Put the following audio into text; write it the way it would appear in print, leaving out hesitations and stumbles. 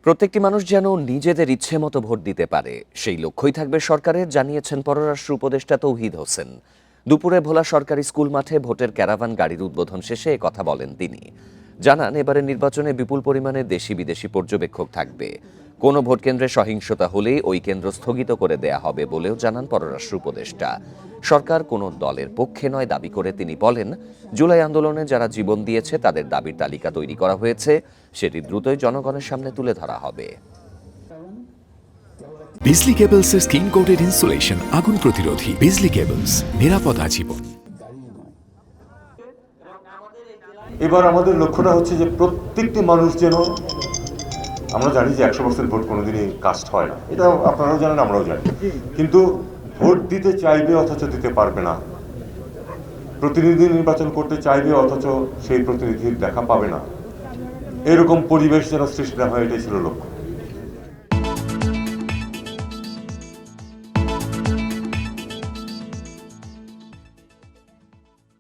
প্রত্যেকটি মানুষ যেন নিজেদের ইচ্ছে মতো ভোট দিতে পারে সেই লক্ষ্যই থাকবে সরকারের, জানিয়েছেন পররাষ্ট্র উপদেষ্টা তৌহিদ হোসেন। দুপুরে ভোলা সরকারি স্কুল মাঠে ভোটের ক্যারাভান গাড়ির উদ্বোধন শেষে কথা বলেন তিনি। জানান, এবারের নির্বাচনে বিপুল পরিমাণে দেশি বিদেশি পর্যবেক্ষক থাকবে। কোনো ভোট কেন্দ্রে সহিংসতা হলেই ওই কেন্দ্র স্থগিত করে দেয়া হবে বলেও জানান পররাষ্ট্র উপদেষ্টা। সরকার কোনো দলের পক্ষে নয় দাবি করে তিনি বলেন, জুলাই আন্দোলনে যারা জীবন দিয়েছে তাদের দাবির তালিকা তৈরি করা হয়েছে, সেটি দ্রুতই জনগণের সামনে তুলে ধরা হবে। বিজলি কেবলস এর স্কিন কোটেড ইনসুলেশন আগুন প্রতিরোধী। বিজলি কেবলস, নিরাপদ আজীবন। এবার আমাদের লক্ষ্যটা হচ্ছে যে প্রত্যেকটি মানুষ যেন, আমরা জানি যে 100% ভোট কোনোদিনই কাস্ট হয় না, এটা আপনারাও জানেন, আমরাও জানি, কিন্তু ভোট দিতে চাইবে অথচ দিতে পারবে না, প্রতিনিধি নির্বাচন করতে চাইবে অথচ সেই প্রতিনিধির দেখা পাবে না, এরকম পরিবেশ যেন সৃষ্টি না হয়, এটাই ছিল লক্ষ্য।